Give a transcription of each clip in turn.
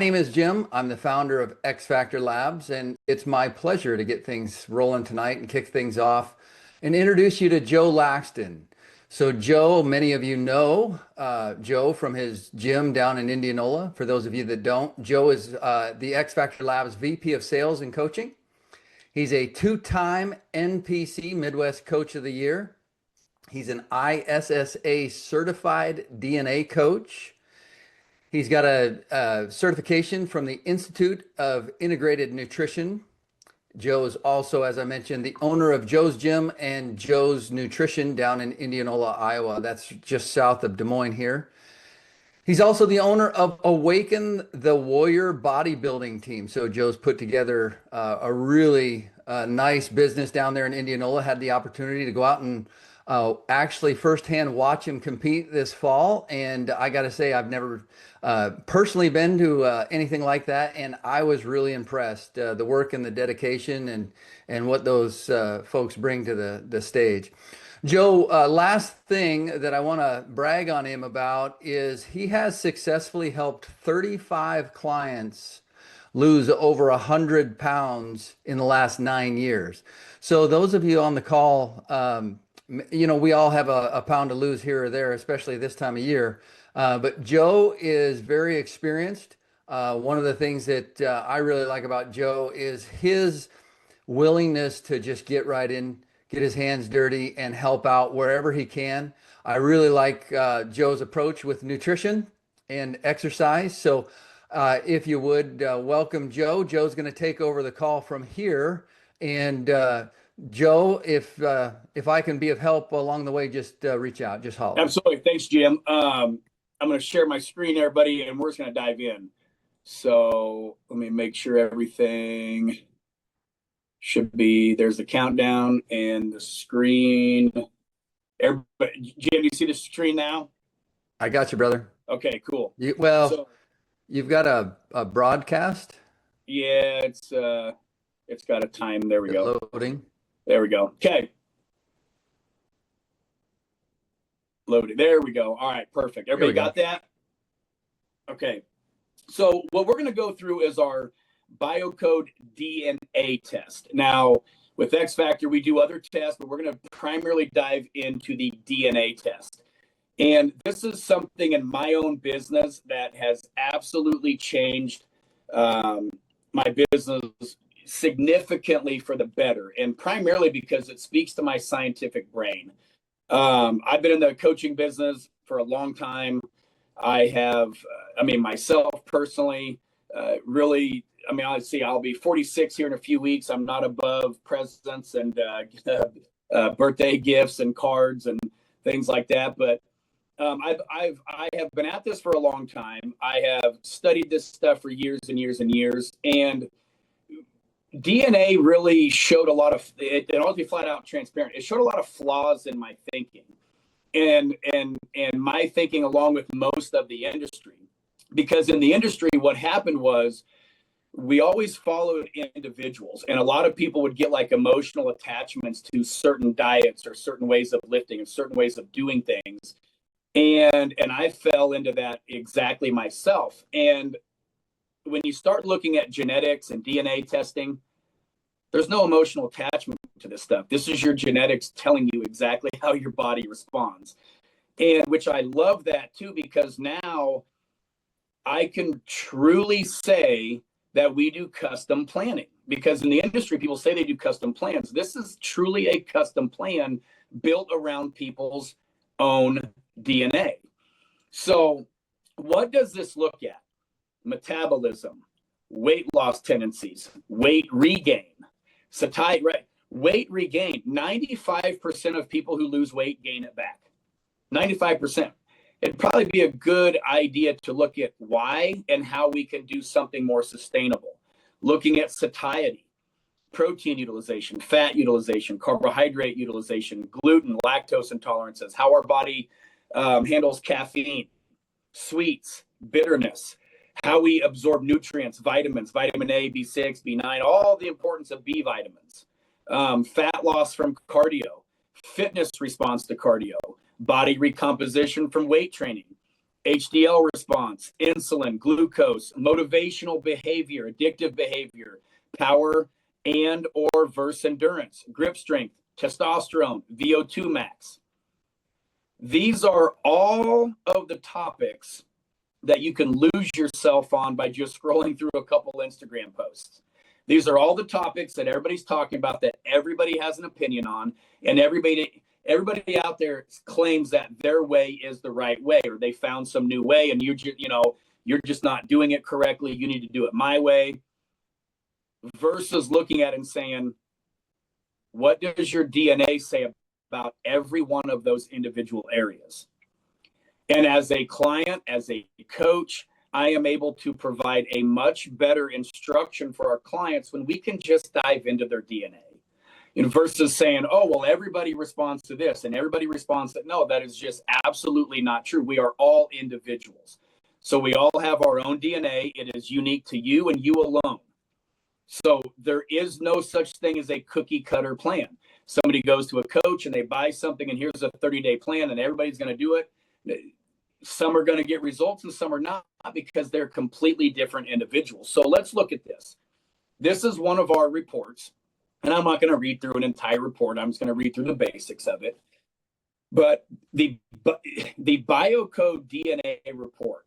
name is Jim. I'm the founder of X Factor Labs, and it's my pleasure to get things rolling tonight and kick things off and introduce you to Joe Laxton. So, Joe, many of you know Joe from his gym down in Indianola. For those of you that don't, Joe is the X Factor Labs VP of Sales and Coaching. He's a two-time NPC Midwest Coach of the Year. He's an ISSA certified DNA coach. He's got a certification from the Institute of Integrated Nutrition. Joe is also, as I mentioned, the owner of Joe's Gym and Joe's Nutrition down in Indianola, Iowa. That's just south of Des Moines here. He's also the owner of Awaken the Warrior Bodybuilding Team. So Joe's put together a really nice business down there in Indianola. Had the opportunity to go out and actually firsthand watch him compete this fall. And I got to say, I've never personally been to anything like that. And I was really impressed, the work and the dedication and what those folks bring to the stage. Joe, last thing that I want to brag on him about is he has successfully helped 35 clients lose over 100 pounds in the last 9 years. So those of you on the call, we all have a pound to lose here or there, especially this time of year. But Joe is very experienced. One of the things that I really like about Joe is his willingness to just get right in, get his hands dirty, and help out wherever he can. I really like Joe's approach with nutrition and exercise. So if you would welcome Joe. Joe's going to take over the call from here. And Joe, if I can be of help along the way, just reach out, just holler. Absolutely. Thanks, Jim. I'm going to share my screen, everybody, and we're just going to dive in. So let me make sure everything should be, there's the countdown and the screen. Everybody, Jim, do you see the screen now? I got you, brother. Okay, cool. You've got a broadcast? Yeah, it's got a time. There we go. Loading. There we go. Okay. Loading. There we go. All right, perfect. Everybody got that? Okay. So what we're going to go through is our BioCode DNA test. Now, with X Factor, we do other tests, but we're going to primarily dive into the DNA test. And this is something in my own business that has absolutely changed my business significantly for the better, and primarily because it speaks to my scientific brain. I've been in the coaching business for a long time. Myself personally, really, I'll be 46 here in a few weeks. I'm not above presents and birthday gifts and cards and things like that. But I have been at this for a long time. I have studied this stuff for years and years and years. And DNA really showed a lot of it. I'll be flat out transparent. It showed a lot of flaws in my thinking, and my thinking along with most of the industry. Because in the industry, what happened was we always followed individuals, and a lot of people would get like emotional attachments to certain diets or certain ways of lifting and certain ways of doing things. And I fell into that exactly myself. And when you start looking at genetics and DNA testing, there's no emotional attachment to this stuff. This is your genetics telling you exactly how your body responds. And which I love that too, because now I can truly say that we do custom planning, because in the industry, people say they do custom plans. This is truly a custom plan built around people's own DNA. So what does this look at? Metabolism, weight loss tendencies, weight regain, satiety, right? Weight regain. 95% of people who lose weight gain it back. 95%. It'd probably be a good idea to look at why and how we can do something more sustainable. Looking at satiety, protein utilization, fat utilization, carbohydrate utilization, gluten, lactose intolerances, how our body handles caffeine, sweets, bitterness, how we absorb nutrients, vitamins, vitamin A, B6, B9, all the importance of B vitamins, fat loss from cardio, fitness response to cardio, body recomposition from weight training, HDL response, insulin, glucose, motivational behavior, addictive behavior, power and or verse endurance, grip strength, testosterone, VO2 max. These are all of the topics that you can lose yourself on by just scrolling through a couple Instagram posts. These are all the topics that everybody's talking about, that everybody has an opinion on, and everybody out there claims that their way is the right way, or they found some new way, and you're just not doing it correctly. You need to do it my way. Versus looking at it and saying, what does your DNA say about every one of those individual areas? And as a client, as a coach, I am able to provide a much better instruction for our clients when we can just dive into their DNA. Versus saying, oh, well, everybody responds to this and everybody responds to, no, that is just absolutely not true. We are all individuals. So we all have our own DNA. It is unique to you and you alone. So there is no such thing as a cookie cutter plan. Somebody goes to a coach and they buy something and here's a 30-day plan and everybody's going to do it. Some are going to get results and some are not, because they're completely different individuals. So let's look at this. This is one of our reports, and I'm not going to read through an entire report. I'm just going to read through the basics of it. But the BioCode DNA report,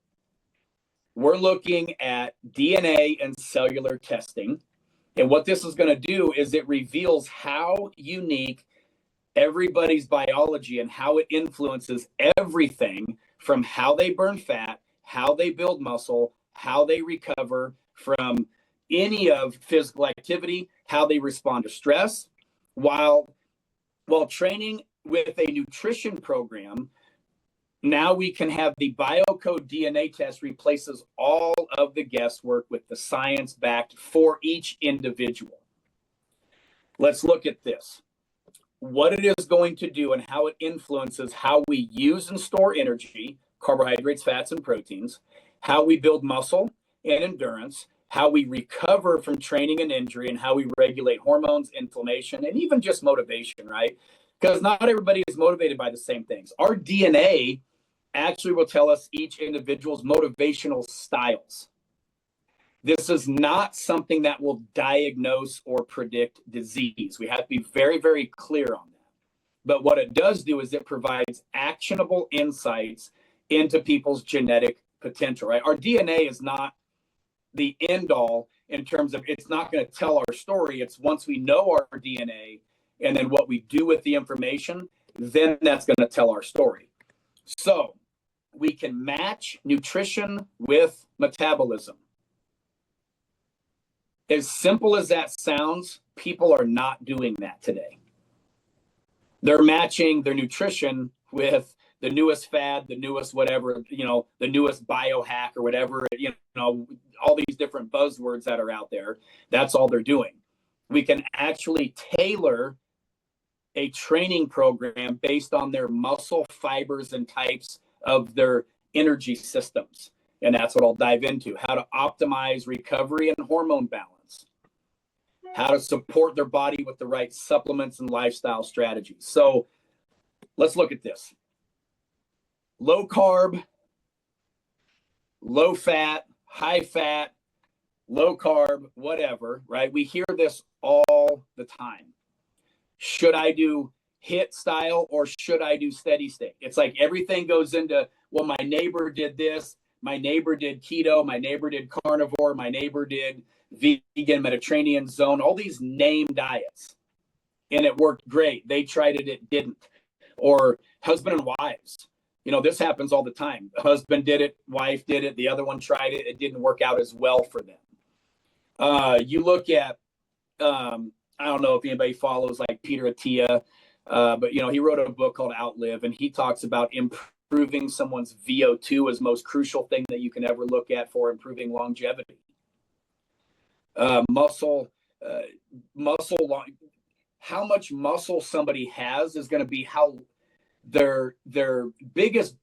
we're looking at DNA and cellular testing. And what this is going to do is it reveals how unique everybody's biology and how it influences everything from how they burn fat, how they build muscle, how they recover from any of physical activity, how they respond to stress. While training with a nutrition program, now we can have the BioCode DNA test replaces all of the guesswork with the science backed for each individual. Let's look at this. What it is going to do and how it influences how we use and store energy, carbohydrates, fats, and proteins, how we build muscle and endurance, how we recover from training and injury, and how we regulate hormones, inflammation, and even just motivation, right? Because not everybody is motivated by the same things. Our DNA actually will tell us each individual's motivational styles. This is not something that will diagnose or predict disease. We have to be very, very clear on that. But what it does do is it provides actionable insights into people's genetic potential, right? Our DNA is not the end all in terms of, it's not going to tell our story. It's once we know our DNA and then what we do with the information, then that's going to tell our story. So we can match nutrition with metabolism. As simple as that sounds, people are not doing that today. They're matching their nutrition with the newest fad, the newest whatever, the newest biohack or whatever, all these different buzzwords that are out there. That's all they're doing. We can actually tailor a training program based on their muscle fibers and types of their energy systems. And that's what I'll dive into. How to optimize recovery and hormone balance. How to support their body with the right supplements and lifestyle strategies. So let's look at this. Low carb, low fat, high fat, low carb, whatever, right? We hear this all the time. Should I do HIIT style or should I do steady state? It's like everything goes into, well, my neighbor did this, my neighbor did keto, my neighbor did carnivore, my neighbor did vegan, Mediterranean zone, all these name diets. And it worked great. They tried it, it didn't. Or husband and wives. This happens all the time. The husband did it, wife did it, the other one tried it, it didn't work out as well for them. You look at, I don't know if anybody follows like Peter Attia, but he wrote a book called Outlive, and he talks about improving someone's VO2 as most crucial thing that you can ever look at for improving longevity. How much muscle somebody has is going to be how their biggest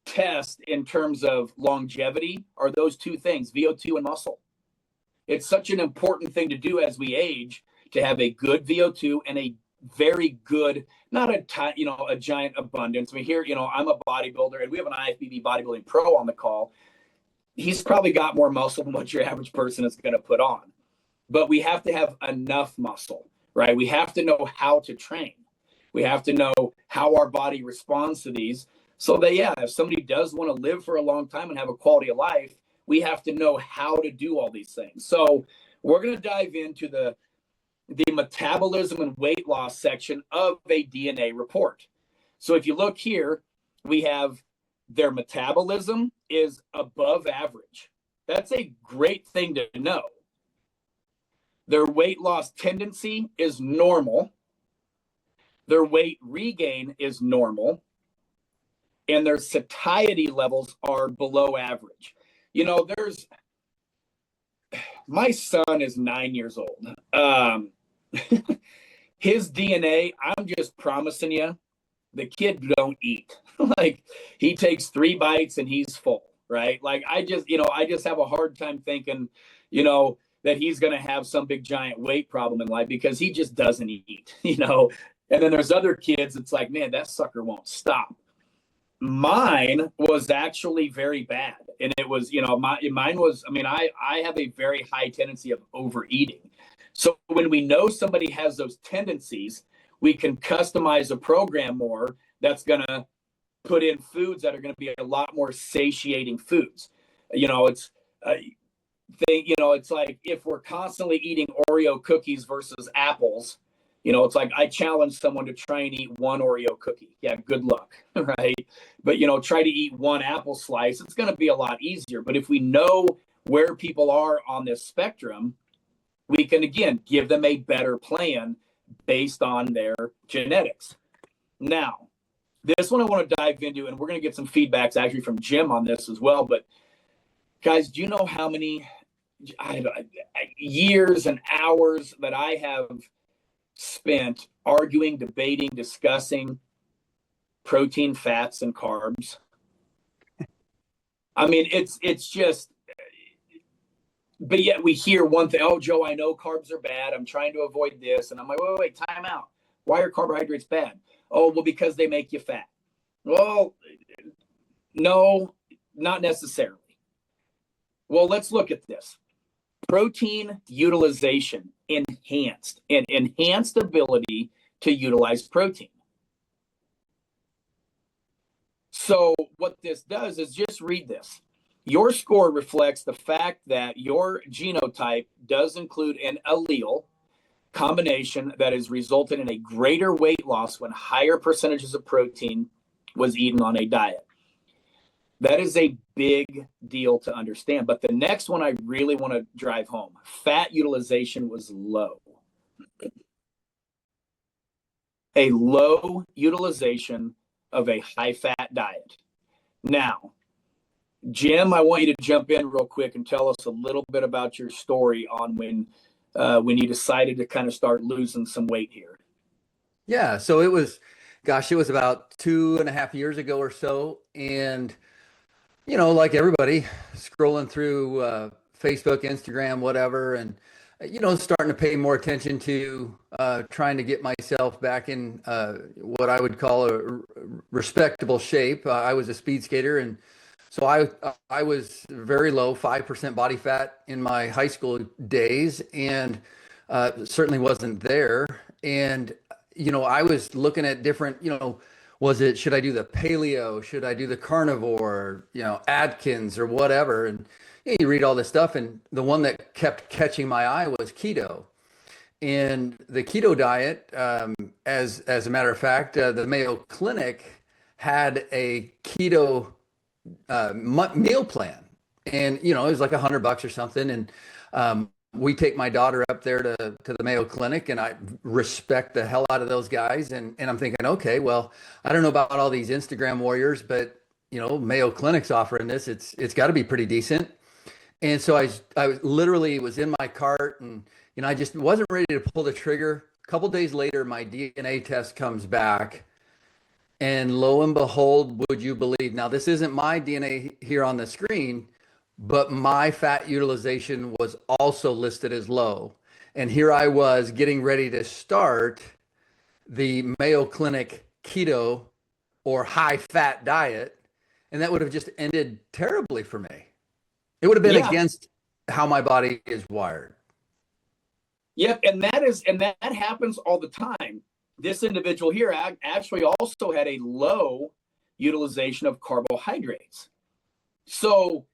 test in terms of longevity are those two things, VO2 and muscle. It's such an important thing to do as we age, to have a good VO2 and a very good, not a giant abundance. I mean, here, I'm a bodybuilder, and we have an IFBB bodybuilding pro on the call. He's probably got more muscle than what your average person is going to put on. But we have to have enough muscle, right? We have to know how to train. We have to know how our body responds to these. So that, yeah, if somebody does want to live for a long time and have a quality of life, we have to know how to do all these things. So we're going to dive into the metabolism and weight loss section of a DNA report. So if you look here, we have their metabolism is above average. That's a great thing to know. Their weight loss tendency is normal. Their weight regain is normal. And their satiety levels are below average. My son is 9 years old. His DNA, I'm just promising you, the kid don't eat. Like, he takes 3 bites and he's full, right? Like, I just have a hard time thinking, that he's going to have some big giant weight problem in life, because he just doesn't eat, And then there's other kids, it's like, man, that sucker won't stop. Mine was actually very bad. And it was, mine was, I have a very high tendency of overeating. So when we know somebody has those tendencies, we can customize a program more that's going to put in foods that are going to be a lot more satiating foods. It's like if we're constantly eating Oreo cookies versus apples, it's like I challenge someone to try and eat 1 Oreo cookie. Yeah, good luck, right? But, try to eat 1 apple slice. It's going to be a lot easier. But if we know where people are on this spectrum, we can, again, give them a better plan based on their genetics. Now, this one I want to dive into, and we're going to get some feedbacks actually from Jim on this as well. But guys, do you know how many years and hours that I have spent arguing, debating, discussing protein, fats, and carbs? I mean, it's just, but yet we hear one thing, oh, Joe, I know carbs are bad. I'm trying to avoid this. And I'm like, wait, time out. Why are carbohydrates bad? Oh, well, because they make you fat. Well, no, not necessarily. Well, let's look at this. Protein utilization enhanced, and enhanced ability to utilize protein. So what this does is, just read this. Your score reflects the fact that your genotype does include an allele combination that has resulted in a greater weight loss when higher percentages of protein was eaten on a diet. That is a big deal to understand. But the next one I really want to drive home, fat utilization was low. A low utilization of a high-fat diet. Now, Jim, I want you to jump in real quick and tell us a little bit about your story on when you decided to kind of start losing some weight here. Yeah, so it was about 2.5 years ago or so. And, like everybody, scrolling through Facebook, Instagram, whatever, and, starting to pay more attention to trying to get myself back in what I would call a respectable shape. I was a speed skater, and so I was very low, 5% body fat in my high school days, and certainly wasn't there. And, I was looking at different, should I do the paleo? Should I do the carnivore, Atkins or whatever? And you read all this stuff, and the one that kept catching my eye was keto. And the keto diet, as a matter of fact, the Mayo Clinic had a keto meal plan, and it was like $100 or something. And we take my daughter up there to the Mayo Clinic, and I respect the hell out of those guys. And I'm thinking, okay, well, I don't know about all these Instagram warriors, but Mayo Clinic's offering this. It's got to be pretty decent. And so I literally was in my cart, and I just wasn't ready to pull the trigger. A couple days later, my DNA test comes back. And lo and behold, would you believe? Now, this isn't my DNA here on the screen, but my fat utilization was also listed as low. And here I was getting ready to start the Mayo Clinic keto or high fat diet, and that would have just ended terribly for me. It would have been Yeah. against how my body is wired. Yep. And that happens all the time. This individual here actually also had a low utilization of carbohydrates. So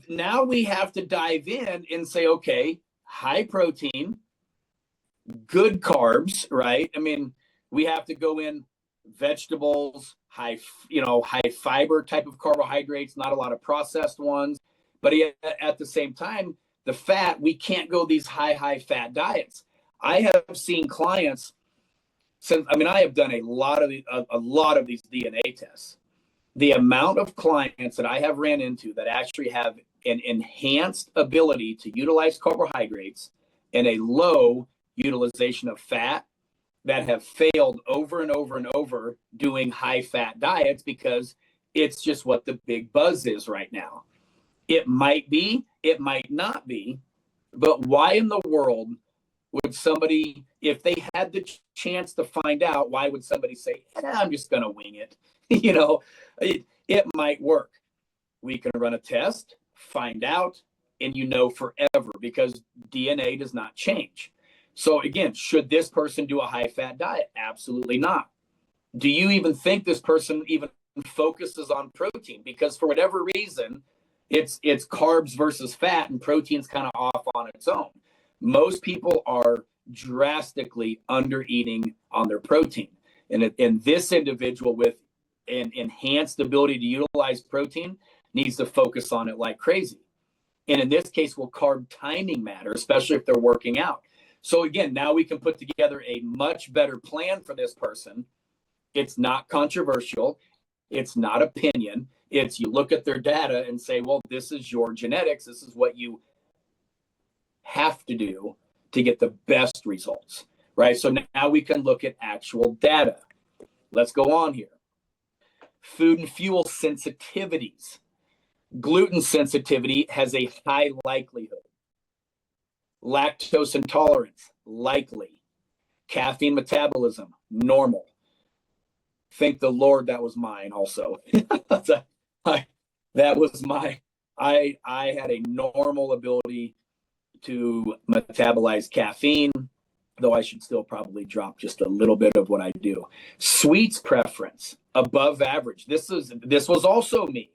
now we have to dive in and say, okay, high protein, good carbs, right? I mean, we have to go in vegetables, high fiber type of carbohydrates, not a lot of processed ones. But at the same time, the fat, we can't go these high fat diets. I have seen clients I have done a lot of these DNA tests. The amount of clients that I have ran into that actually have an enhanced ability to utilize carbohydrates and a low utilization of fat that have failed over and over and over doing high fat diets because it's just what the big buzz is right now. It might be, it might not be, but why in the world would somebody, if they had the chance to find out, why would somebody say, I'm just going to wing it? It might work. We can run a test, find out, and forever because DNA does not change. So again, should this person do a high fat diet? Absolutely not. Do you even think this person even focuses on protein? Because for whatever reason, it's carbs versus fat and protein's kind of off on its own. Most people are drastically under eating on their protein. And this individual with an enhanced ability to utilize protein needs to focus on it like crazy. And in this case, will carb timing matter, especially if they're working out? So again, now we can put together a much better plan for this person. It's not controversial. It's not opinion. It's you look at their data and say, well, this is your genetics. This is what you have to do to get the best results, right? So now we can look at actual data. Let's go on here. Food and fuel sensitivities. Gluten sensitivity has a high likelihood. Lactose intolerance, likely. Caffeine metabolism, normal. Thank the Lord that was mine also. I had a normal ability to metabolize caffeine, though I should still probably drop just a little bit of what I do. Sweets preference, above average. This was also me.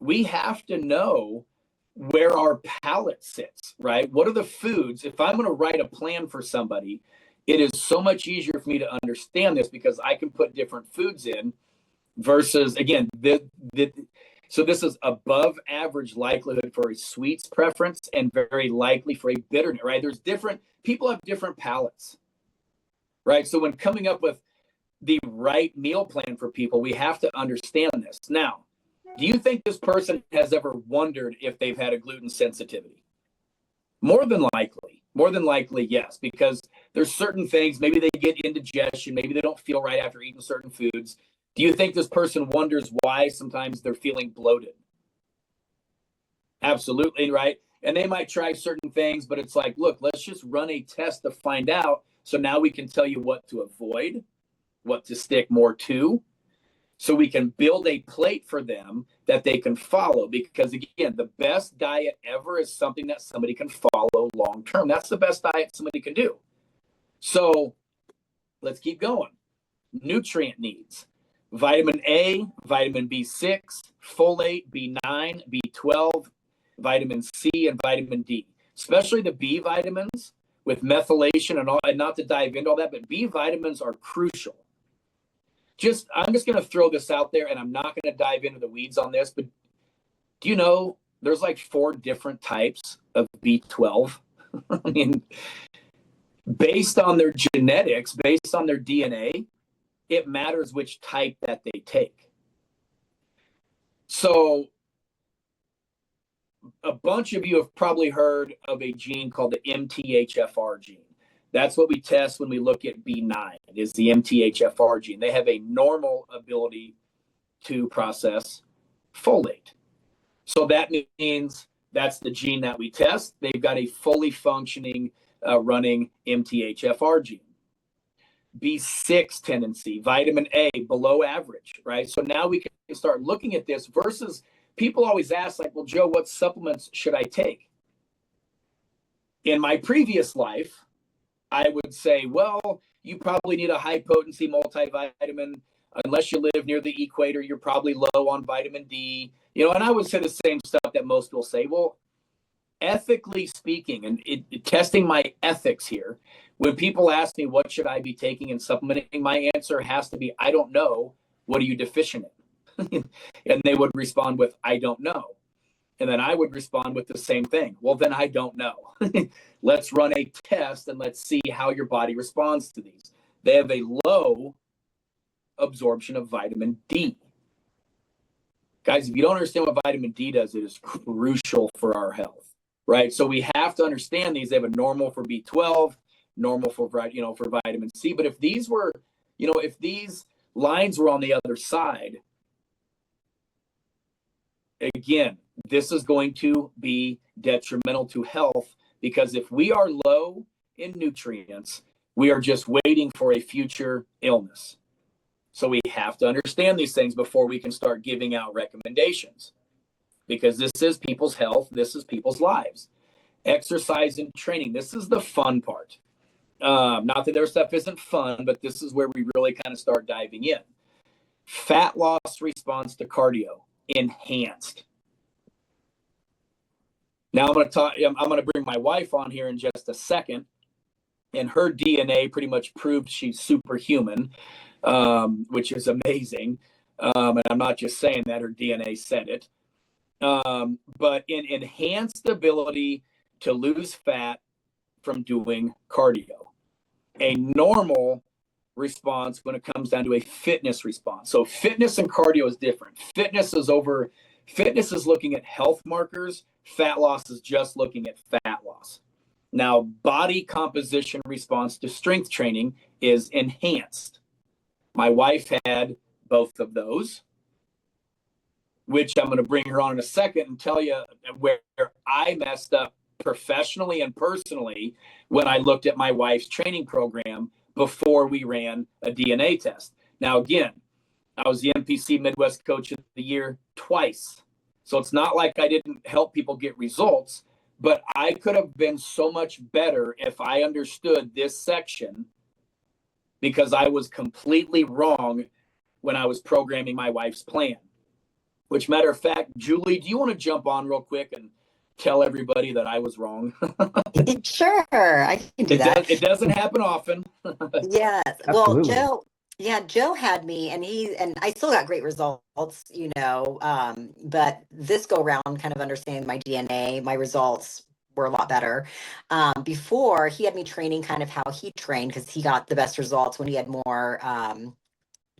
We have to know where our palate sits, right? What are the foods? If I'm going to write a plan for somebody, it is so much easier for me to understand this because I can put different foods in versus, again, so this is above average likelihood for a sweets preference and very likely for a bitterness, right? People have different palates, right? So when coming up with the right meal plan for people, we have to understand this. Now, do you think this person has ever wondered if they've had a gluten sensitivity? More than likely, yes, because there's certain things, maybe they get indigestion, maybe they don't feel right after eating certain foods. Do you think this person wonders why sometimes they're feeling bloated? Absolutely, right? And they might try certain things, but it's like, look, let's just run a test to find out. So now we can tell you what to avoid, what to stick more to, so we can build a plate for them that they can follow. Because again, the best diet ever is something that somebody can follow long term. That's the best diet somebody can do. So let's keep going. Nutrient needs. Vitamin A, vitamin B6, folate, B9, B12, vitamin C, and vitamin D. Especially the B vitamins with methylation and not to dive into all that, but B vitamins are crucial. I'm just going to throw this out there, and I'm not going to dive into the weeds on this, but do you know there's like 4 different types of B12? I mean, based on their genetics, based on their DNA, it matters which type that they take. So a bunch of you have probably heard of a gene called the MTHFR gene. That's what we test when we look at B9. It is the MTHFR gene. They have a normal ability to process folate. So that means that's the gene that we test. They've got a fully functioning running MTHFR gene. B6 tendency, vitamin A below average, right? So now we can start looking at this versus people always ask like, well, Joe, what supplements should I take? In my previous life, I would say, well, you probably need a high potency multivitamin. Unless you live near the equator, you're probably low on vitamin D. And I would say the same stuff that most will say. Well, ethically speaking, and testing my ethics here, when people ask me what should I be taking and supplementing, my answer has to be, I don't know. What are you deficient in? And they would respond with, I don't know. And then I would respond with the same thing. Well, then I don't know. Let's run a test and let's see how your body responds to these. They have a low absorption of vitamin D. Guys, if you don't understand what vitamin D does, it is crucial for our health, right? So we have to understand these. They have a normal for B12, normal for vitamin C. But if these were, if these lines were on the other side, again, this is going to be detrimental to health, because if we are low in nutrients, we are just waiting for a future illness. So we have to understand these things before we can start giving out recommendations, because this is people's health. This is people's lives. Exercise and training. This is the fun part. Not that their stuff isn't fun, but this is where we really kind of start diving in. Fat loss response to cardio, enhanced. Now I'm going to bring my wife on here in just a second, and her DNA pretty much proved she's superhuman, which is amazing. And I'm not just saying that, her DNA said it. But in enhanced ability to lose fat from doing cardio, a normal response when it comes down to a fitness response. So fitness and cardio is different. Fitness is looking at health markers. Fat loss is just looking at fat loss. Now, body composition response to strength training is enhanced. My wife had both of those, which I'm going to bring her on in a second and tell you where I messed up professionally and personally when I looked at my wife's training program before we ran a DNA test. Now, again, I was the NPC Midwest Coach of the Year twice. So it's not like I didn't help people get results, but I could have been so much better if I understood this section, because I was completely wrong when I was programming my wife's plan. Which, matter of fact, Julie, do you want to jump on real quick and tell everybody that I was wrong? Sure, I can do that. It doesn't happen often. Yes. Well, Absolutely. Joe had me, and I still got great results, but this go round, kind of understanding my DNA, my results were a lot better. Before, he had me training kind of how he trained, because he got the best results when he had more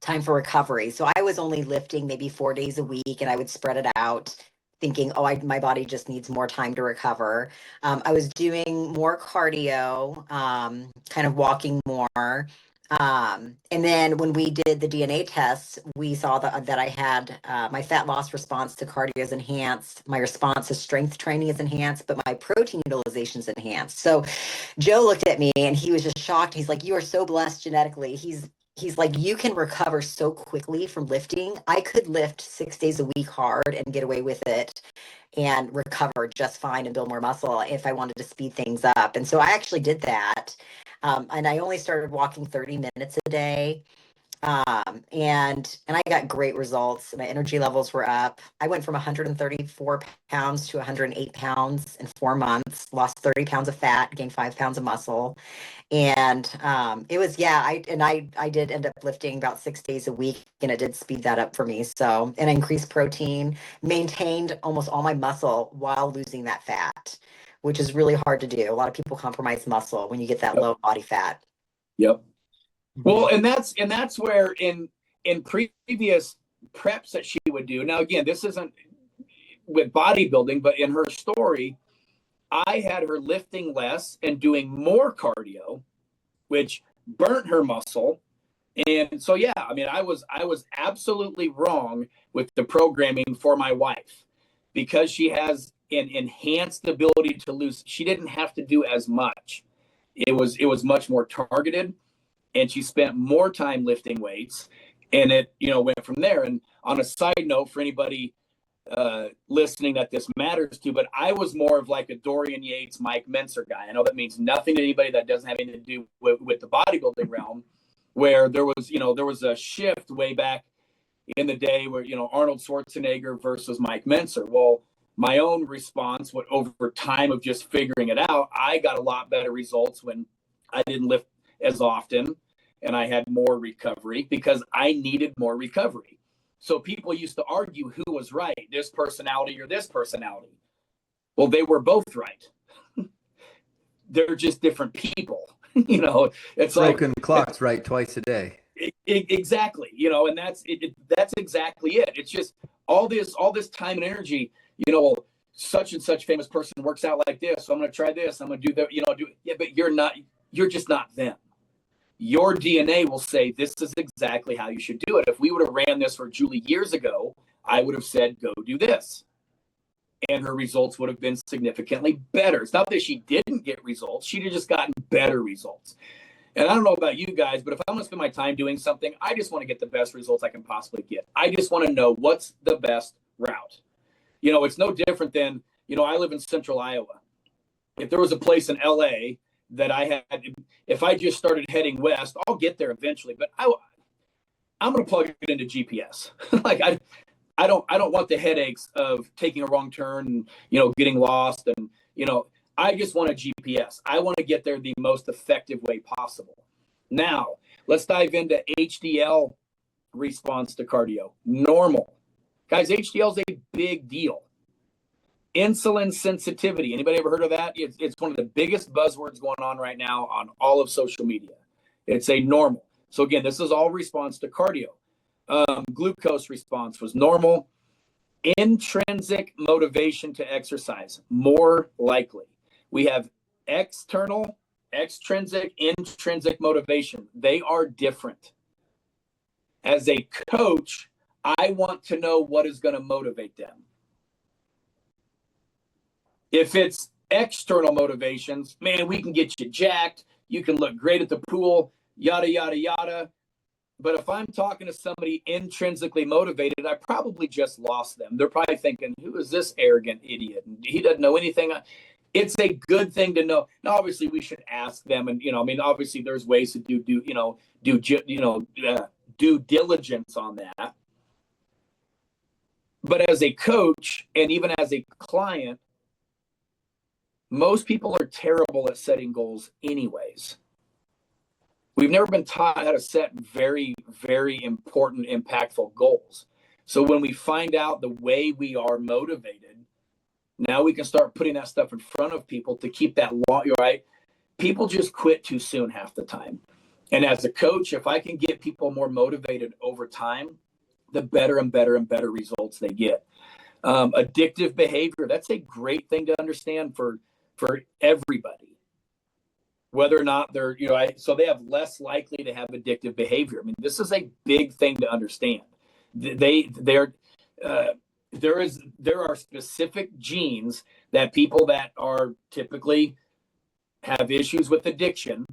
time for recovery. So I was only lifting maybe 4 days a week, and I would spread it out, thinking, my body just needs more time to recover. I was doing more cardio, kind of walking more. And then when we did the DNA test, we saw that I had my fat loss response to cardio is enhanced. My response to strength training is enhanced, but my protein utilization is enhanced. So Joe looked at me and he was just shocked. He's like, "You are so blessed genetically." He's like, "You can recover so quickly from lifting. I could lift 6 days a week hard and get away with it and recover just fine and build more muscle if I wanted to speed things up." And so I actually did that. And I only started walking 30 minutes a day. And I got great results. My energy levels were up. I went from 134 pounds to 108 pounds in 4 months, lost 30 pounds of fat, gained 5 pounds of muscle. And it was, I did end up lifting about 6 days a week, and it did speed that up for me. So, and I increased protein, maintained almost all my muscle while losing that fat, which is really hard to do. A lot of people compromise muscle when you get that low body fat. Yep. Well, and that's where in previous preps that she would do. Now, again, this isn't with bodybuilding, but in her story, I had her lifting less and doing more cardio, which burnt her muscle. And so, yeah, I mean, I was absolutely wrong with the programming for my wife, because she has an enhanced ability to lose. She didn't have to do as much. it was much more targeted, and she spent more time lifting weights, and it, went from there. And on a side note, for anybody listening that this matters to, but I was more of like a Dorian Yates, Mike Menser guy. I know that means nothing to anybody that doesn't have anything to do with the bodybuilding realm, where there was a shift way back in the day where, Arnold Schwarzenegger versus Mike Menser. Well, my own response, over time of just figuring it out, I got a lot better results when I didn't lift as often and I had more recovery because I needed more recovery. So people used to argue who was right, this personality or this personality. Well, they were both right. They're just different people. It's broken like clocks right twice a day. Exactly. And that's exactly it. It's just all this time and energy. Well, such and such famous person works out like this, so I'm going to try this. I'm going to do that. But you're just not them. Your DNA will say this is exactly how you should do it. If we would have ran this for Julie years ago, I would have said, go do this. And her results would have been significantly better. It's not that she didn't get results. She'd have just gotten better results. And I don't know about you guys, but if I'm going to spend my time doing something, I just want to get the best results I can possibly get. I just want to know what's the best route. It's no different than, I live in central Iowa. If there was a place in LA that I had, if I just started heading west, I'll get there eventually, but I'm going to plug it into GPS. Like I don't want the headaches of taking a wrong turn and, getting lost. And, I just want a GPS. I want to get there the most effective way possible. Now, let's dive into HDL response to cardio. Normal. Guys, HDL is a big deal. Insulin sensitivity. Anybody ever heard of that? It's one of the biggest buzzwords going on right now on all of social media. It's a normal. So again, this is all response to cardio. Glucose response was normal. Intrinsic motivation to exercise, more likely. We have external, extrinsic, intrinsic motivation. They are different. As a coach, I want to know what is going to motivate them. If it's external motivations, man, we can get you jacked. You can look great at the pool, yada, yada, yada. But if I'm talking to somebody intrinsically motivated, I probably just lost them. They're probably thinking, who is this arrogant idiot? He doesn't know anything. It's a good thing to know. Now, obviously, we should ask them. And, obviously, there's ways to do due diligence on that. But as a coach and even as a client, most people are terrible at setting goals anyways. We've never been taught how to set very, very important, impactful goals. So when we find out the way we are motivated, now we can start putting that stuff in front of people to keep that long, right? People just quit too soon half the time. And as a coach, if I can get people more motivated over time, the better and better and better results they get. Addictive behavior, that's a great thing to understand for everybody. Whether or not they're, so they have less likely to have addictive behavior. I mean, this is a big thing to understand. There are specific genes that people that are typically have issues with addiction.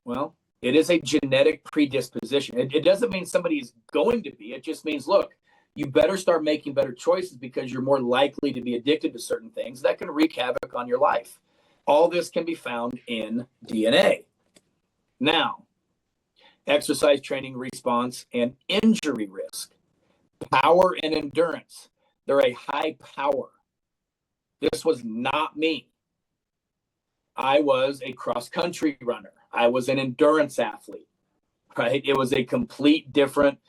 Well, it is a genetic predisposition. It doesn't mean somebody is going to be. It just means, look, you better start making better choices because you're more likely to be addicted to certain things that can wreak havoc on your life. All this can be found in DNA. Now, exercise training response and injury risk, power and endurance. They're a high power. This was not me. I was a cross-country runner. I was an endurance athlete, right? It was a complete different,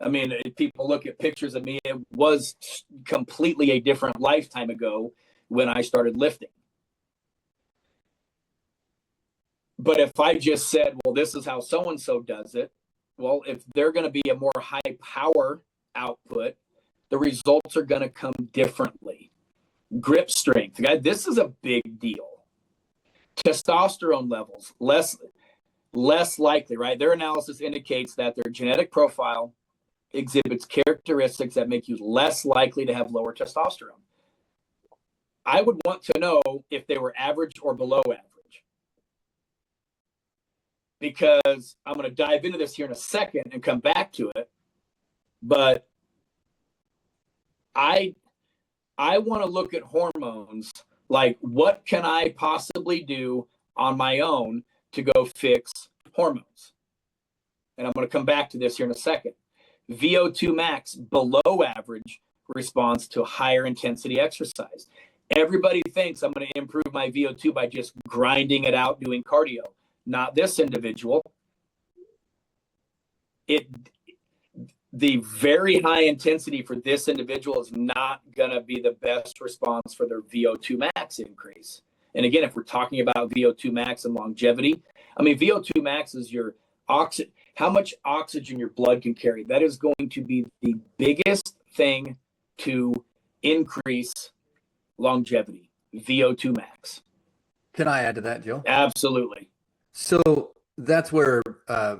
if people look at pictures of me, it was completely a different lifetime ago when I started lifting. But if I just said, well, this is how so-and-so does it, well, if they're going to be a more high power output, the results are going to come differently. Grip strength, guys, this is a big deal. Testosterone levels, less likely, right? Their analysis indicates that their genetic profile exhibits characteristics that make you less likely to have lower testosterone. I would want to know if they were average or below average. because I'm going to dive into this here in a second and come back to it. But I want to look at hormones like, what can I possibly do on my own to go fix hormones? And I'm going to come back to this here in a second. VO2 max below average response to higher intensity exercise. Everybody thinks I'm going to improve my VO2 by just grinding it out doing cardio. Not this individual. The very high intensity for this individual is not going to be the best response for their VO2 max increase. And again, if we're talking about VO2 max and longevity, I mean, VO2 max is your how much oxygen your blood can carry. That is going to be the biggest thing to increase longevity, VO2 max. Can I add to that, Joe? Absolutely. So that's where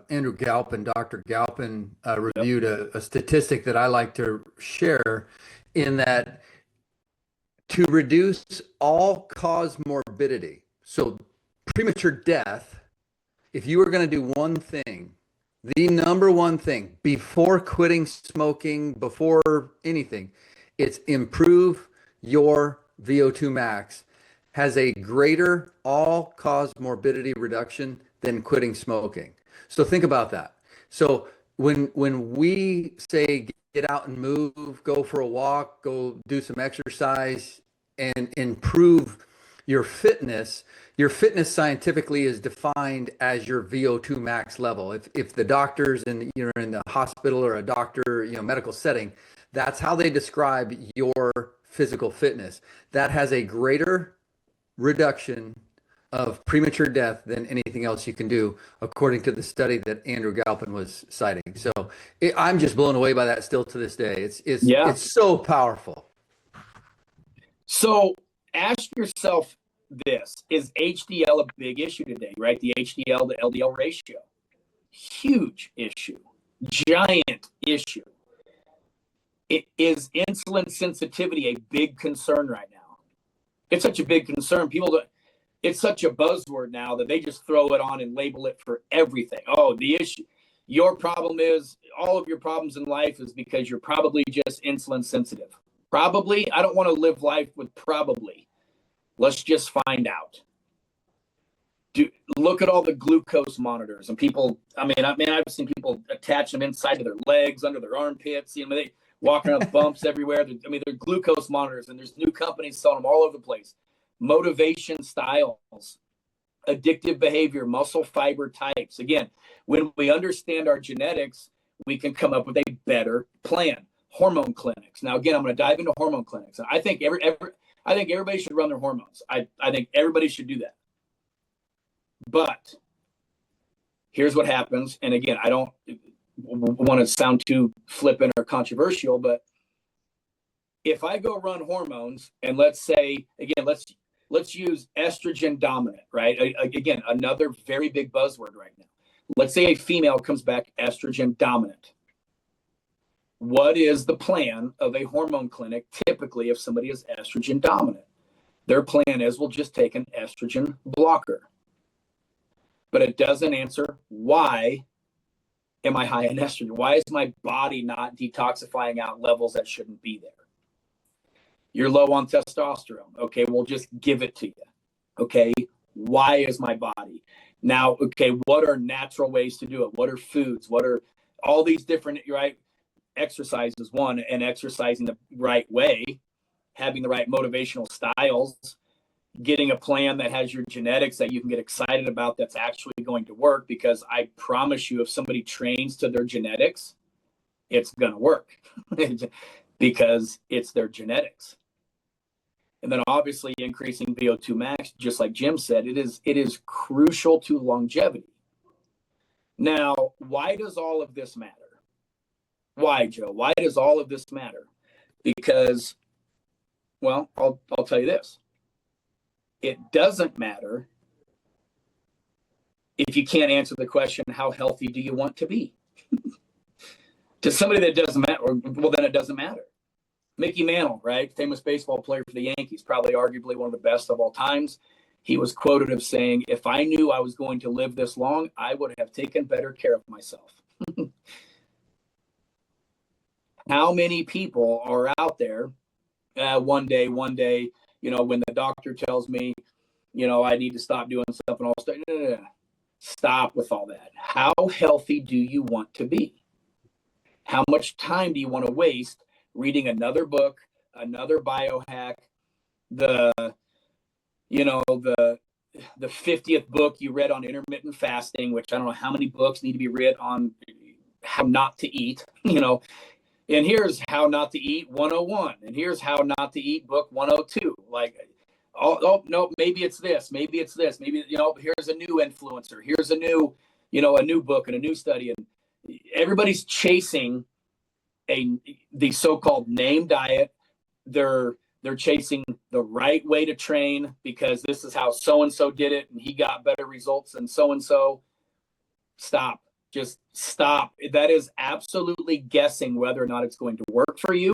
Andrew Galpin, Dr. Galpin, reviewed a statistic that I like to share, in that to reduce all-cause morbidity, so premature death, if you were going to do one thing, the number one thing before quitting smoking, before anything, it's improve your VO2 max, has a greater all-cause morbidity reduction than quitting smoking. So think about that. So when we say get out and move, go for a walk, go do some exercise, and improve your fitness scientifically is defined as your VO2 max level. If the doctors and you're in the hospital or a doctor, medical setting, that's how they describe your physical fitness. That has a greater reduction of premature death than anything else you can do, according to the study that Andrew Galpin was citing. So I'm just blown away by that still to this day. It's so powerful. So ask yourself this: is HDL a big issue today, right? The HDL to LDL ratio, huge issue, giant issue. Is insulin sensitivity a big concern right now? It's such a big concern. It's such a buzzword now that they just throw it on and label it for everything. Oh, the issue, your problem is, all of your problems in life is because you're probably just insulin sensitive. Probably. I don't want to live life with probably. Let's just find out. Look at all the glucose monitors and people. I've seen people attach them inside of their legs, under their armpits. They walking around bumps everywhere. They're glucose monitors, and there's new companies selling them all over the place. Motivation styles, addictive behavior, muscle fiber types. Again, when we understand our genetics, we can come up with a better plan. Hormone clinics. Now, again, I'm going to dive into hormone clinics. I think everybody should run their hormones. I think everybody should do that. But here's what happens. And again, I don't want to sound too flippant or controversial, but if I go run hormones, and let's say, again, let's use estrogen dominant, right? Again, another very big buzzword right now. Let's say a female comes back estrogen dominant. What is the plan of a hormone clinic typically if somebody is estrogen dominant? Their plan is, we'll just take an estrogen blocker. But it doesn't answer, why am I high in estrogen? Why is my body not detoxifying out levels that shouldn't be there? You're low on testosterone. Okay, we'll just give it to you. Okay, why is my body? Now, okay, what are natural ways to do it? What are foods? What are all these different, right? Exercise is one, and exercising the right way, having the right motivational styles, getting a plan that has your genetics that you can get excited about, that's actually going to work. Because I promise you, if somebody trains to their genetics, it's going to work because it's their genetics. And then obviously increasing VO2 max, just like Jim said, it is crucial to longevity. Now, why does all of this matter? Why, Joe? Why does all of this matter? Because, well, I'll tell you this. It doesn't matter if you can't answer the question, how healthy do you want to be? To somebody that doesn't matter, well, then it doesn't matter. Mickey Mantle, right? Famous baseball player for the Yankees, probably arguably one of the best of all times. he was quoted as saying, "If I knew I was going to live this long, I would have taken better care of myself." How many people are out there one day, when the doctor tells me, I need to stop doing stuff, and all stuff. No. Stop with all that. How healthy do you want to be? How much time do you want to waste reading another book, another biohack, the you know the 50th book you read on intermittent fasting, which I don't know how many books need to be read on how not to eat, and here's how not to eat 101, and here's how not to eat book 102. Like, oh no, maybe it's this, maybe here's a new influencer, here's a new book and a new study, and everybody's chasing the so-called name diet. They're chasing the right way to train because this is how so-and-so did it and he got better results than so-and-so. Stop. Just stop. That is absolutely guessing whether or not it's going to work for you,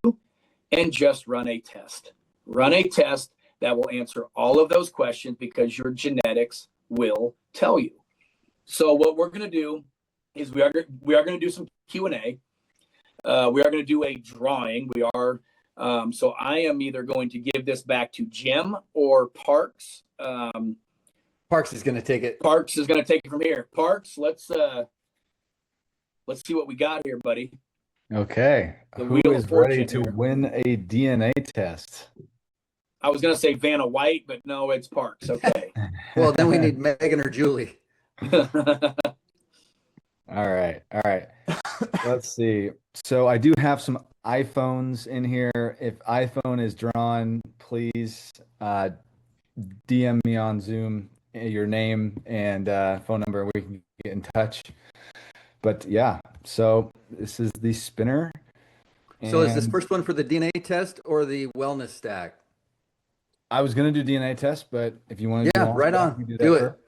and just run a test. Run a test that will answer all of those questions because your genetics will tell you. So what we're going to do is we are going to do some Q&A. We are going to do a drawing. So I am either going to give this back to Jim or Parks. Parks is going to take it. Parks is going to take it from here. Parks, let's see what we got here, buddy. Okay. Who is ready to win a DNA test? I was going to say Vanna White, but no, it's Parks. Okay. Well, then we need Megan or Julie. All right. Let's see. So I do have some iPhones in here. If iPhone is drawn, please DM me on Zoom your name and phone number. We can get in touch. But yeah, so this is the spinner. So is this first one for the DNA test or the wellness stack? I was going to do DNA test, but if you want to do right on. Do it. First.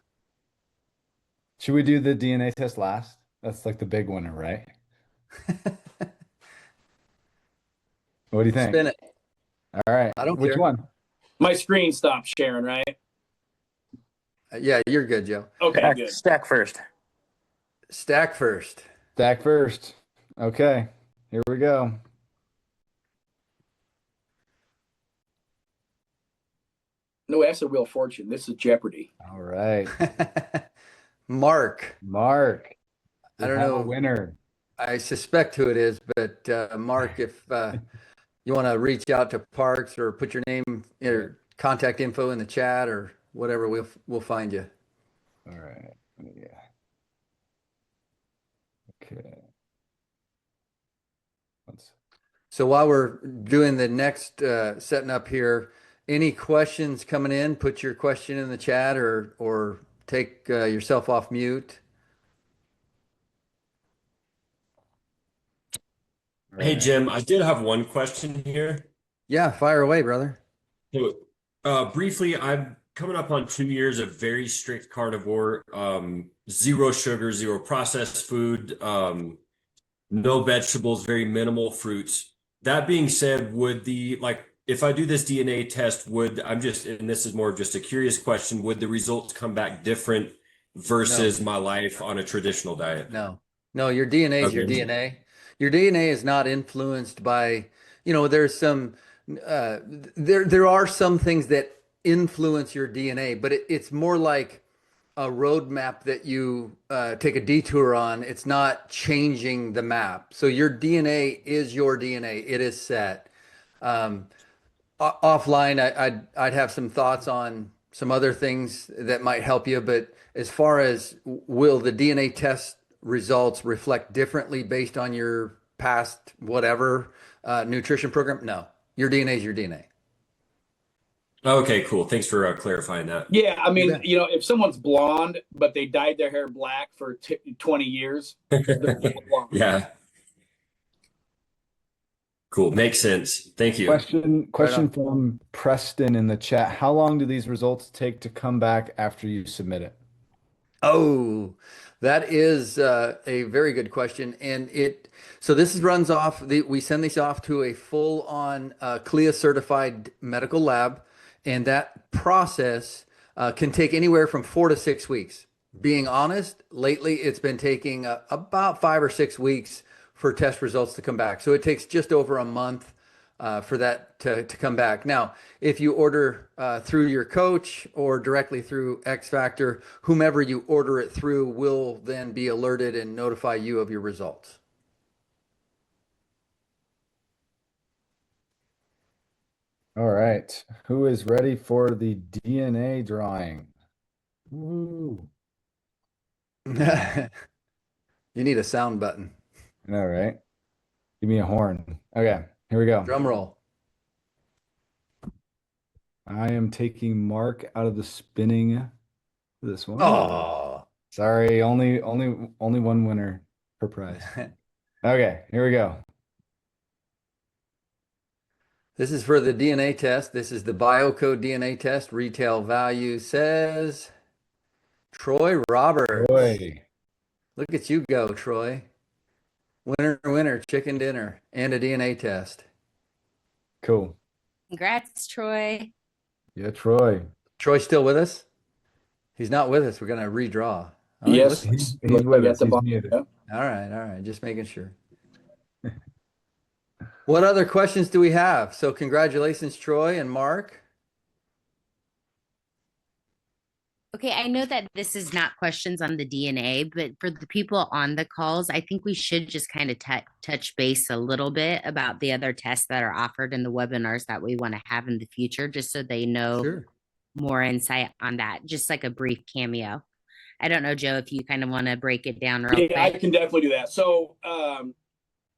Should we do the DNA test last? That's like the big winner, right? What do you think? Spin it. All right. I don't Which care. one? My screen stopped sharing, right? Yeah, you're good, Joe. Okay, good. Stack first. Stack first. Stack first. Okay. Here we go. No, that's a Wheel of Fortune. This is Jeopardy. All right. Mark. I don't know. A winner. I suspect who it is, but Mark, if you want to reach out to Parks or put your name or contact info in the chat or whatever, we'll find you. All right. Yeah. Okay. So while we're doing the next setting up here, any questions coming in? Put your question in the chat or take yourself off mute. Hey, Jim, I did have one question here. Yeah, fire away, brother. So, briefly, I'm coming up on 2 years of very strict carnivore, zero sugar, zero processed food, no vegetables, very minimal fruits. That being said, if I do this DNA test, and this is more of just a curious question, would the results come back different versus my life on a traditional diet? No, your DNA is your DNA. Your DNA is not influenced by, there's some, there are some things that influence your DNA, but it's more like a roadmap that you take a detour on. It's not changing the map. So your DNA is your DNA. It is set. Offline, I'd have some thoughts on some other things that might help you. But as far as will the DNA test results reflect differently based on your past whatever nutrition program? No, your DNA is your DNA. Okay, cool. Thanks for clarifying that. Yeah, I mean, if someone's blonde but they dyed their hair black for 20 years, they're blonde. Yeah. Cool. Makes sense. Thank you. Question from Preston in the chat. How long do these results take to come back after you submit it? Oh, that is a very good question. And so this runs off, we send these off to a full-on CLIA certified medical lab. And that process can take anywhere from 4 to 6 weeks. Being honest, lately it's been taking about 5 or 6 weeks for test results to come back. So it takes just over a month for that to come back. Now, if you order through your coach or directly through X Factor, whomever you order it through will then be alerted and notify you of your results. All right. Who is ready for the DNA drawing? Woo. You need a sound button. All right. Give me a horn. Okay, here we go. Drum roll. I am taking Mark out of the spinning for this one. Oh. Sorry, only one winner per prize. Okay, here we go. This is for the DNA test. This is the BioCode DNA test. Retail value says Troy Roberts. Boy. Look at you go, Troy. Winner, winner, chicken dinner, and a DNA test. Cool. Congrats, Troy. Yeah, Troy. Troy still with us? He's not with us. We're going to redraw. Oh, Yes, He's look with at us. the He's bottom. muted. Yep. All right. Just making sure. What other questions do we have? So congratulations, Troy and Mark. Okay, I know that this is not questions on the DNA, but for the people on the calls, I think we should just kind of touch base a little bit about the other tests that are offered in the webinars that we want to have in the future, just so they know Sure. more insight on that, just like a brief cameo. I don't know, Joe, if you kind of want to break it down real quick. Yeah, I can definitely do that. So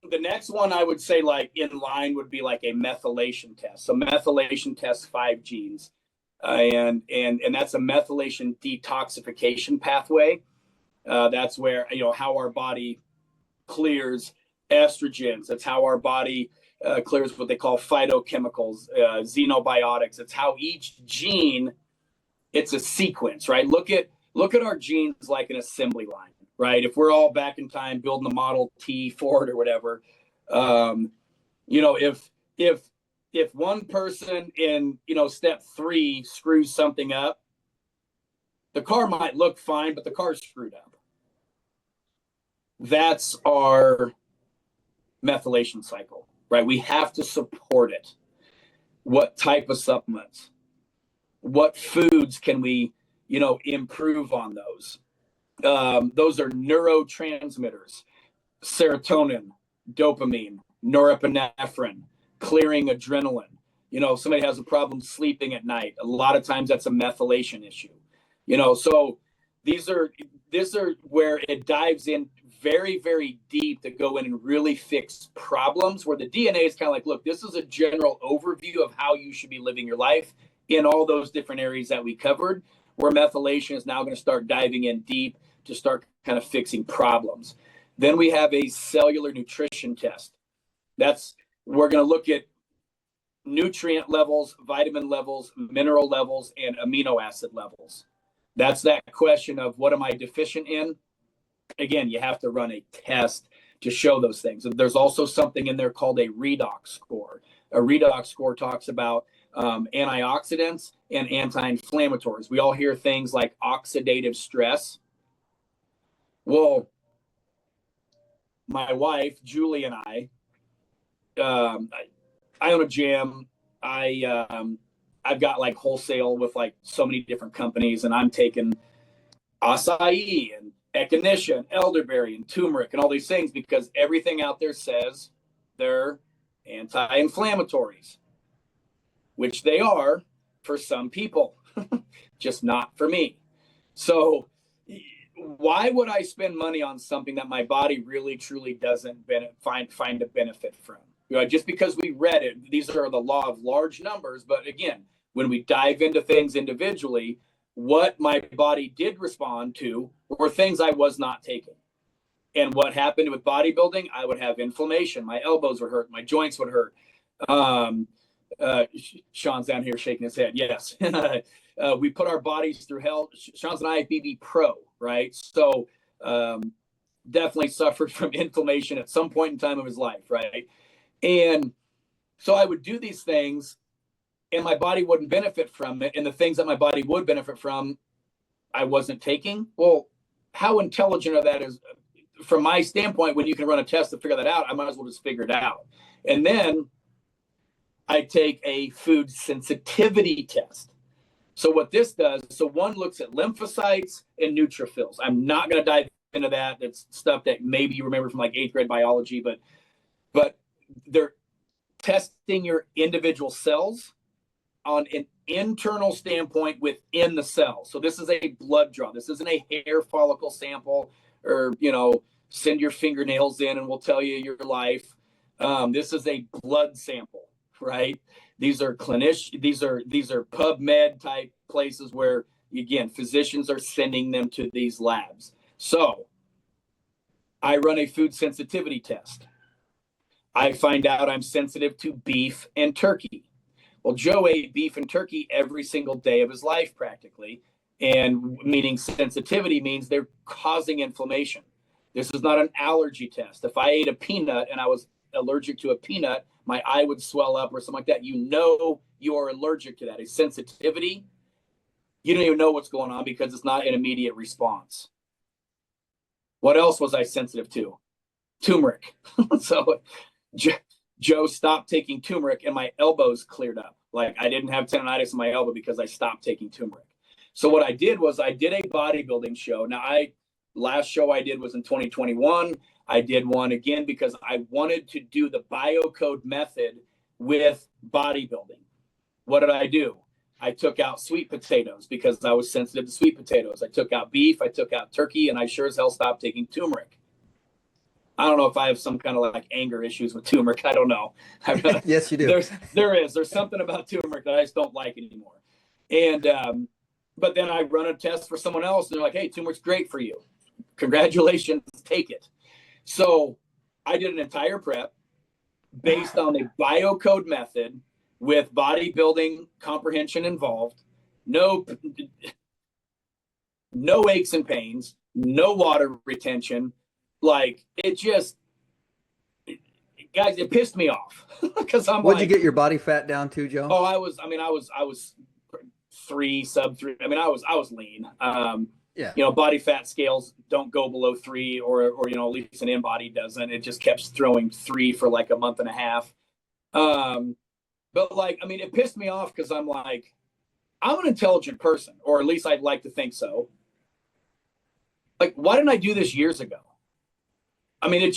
the next one I would say like in line would be like a methylation test. So methylation tests 5 genes. And that's a methylation detoxification pathway. That's where, how our body clears estrogens. That's how our body clears what they call phytochemicals, xenobiotics. It's how each gene, it's a sequence, right? Look at our genes like an assembly line, right? If we're all back in time building the Model T Ford or whatever, if one person in, step 3 screws something up, the car might look fine, but the car's screwed up. That's our methylation cycle, right? We have to support it. What type of supplements? What foods can we, improve on those? Those are neurotransmitters, serotonin, dopamine, norepinephrine, clearing adrenaline. Somebody has a problem sleeping at night. A lot of times that's a methylation issue. So these are where it dives in very, very deep to go in and really fix problems, where the DNA is kind of like, look, this is a general overview of how you should be living your life in all those different areas that we covered, where methylation is now going to start diving in deep to start kind of fixing problems. Then we have a cellular nutrition test. We're going to look at nutrient levels, vitamin levels, mineral levels, and amino acid levels. That's that question of what am I deficient in? Again, you have to run a test to show those things. There's also something in there called a redox score. A redox score talks about antioxidants and anti-inflammatories. We all hear things like oxidative stress. Well, my wife, Julie, and I own a gym. I've got like wholesale with like so many different companies, and I'm taking acai and echinacea and elderberry and turmeric and all these things because everything out there says they're anti-inflammatories, which they are for some people, just not for me. So why would I spend money on something that my body really truly doesn't find a benefit from? Just because we read it, these are the law of large numbers. But again, when we dive into things individually, what my body did respond to were things I was not taking. And what happened with bodybuilding, I would have inflammation. My elbows would hurt. My joints would hurt. Sean's down here shaking his head. Yes. We put our bodies through hell. Sean's an IFBB pro, right? So definitely suffered from inflammation at some point in time of his life, right? And so I would do these things and my body wouldn't benefit from it. And the things that my body would benefit from, I wasn't taking. Well, how intelligent of that is, from my standpoint, when you can run a test to figure that out, I might as well just figure it out. And then I take a food sensitivity test. So what this does, so one looks at lymphocytes and neutrophils. I'm not going to dive into that. That's stuff that maybe you remember from like 8th grade biology, but they're testing your individual cells on an internal standpoint within the cell. So this is a blood draw. This isn't a hair follicle sample, or, you know, send your fingernails in and we'll tell you your life. This is a blood sample, right? These are these are PubMed type places where, again, physicians are sending them to these labs. So I run a food sensitivity test. I find out I'm sensitive to beef and turkey. Well, Joe ate beef and turkey every single day of his life practically. And meaning sensitivity means they're causing inflammation. This is not an allergy test. If I ate a peanut and I was allergic to a peanut, my eye would swell up or something like that. You know you are allergic to that. A sensitivity, you don't even know what's going on because it's not an immediate response. What else was I sensitive to? Turmeric. So Joe stopped taking turmeric and my elbows cleared up. Like I didn't have tendonitis in my elbow because I stopped taking turmeric. So what I did was I did a bodybuilding show. Now last show I did was in 2021. I did one again because I wanted to do the BioCode method with bodybuilding. What did I do? I took out sweet potatoes because I was sensitive to sweet potatoes. I took out beef, I took out turkey, and I sure as hell stopped taking turmeric. I don't know if I have some kind of like anger issues with turmeric. I don't know. Yes, you do. There's something about turmeric that I just don't like anymore. And but then I run a test for someone else, and they're like, "Hey, turmeric's great for you. Congratulations, take it." So I did an entire prep based on the BioCode method with bodybuilding comprehension involved. No aches and pains, no water retention. Like guys, it pissed me off because What'd you get your body fat down to, Joe? Oh, I was sub 3. I mean, I was lean. Yeah. You know, body fat scales don't go below 3 or, you know, at least an InBody doesn't. It just kept throwing 3 for like a month and a half. But like, I mean, it pissed me off because I'm like, I'm an intelligent person, or at least I'd like to think so. Like, why didn't I do this years ago? I mean, it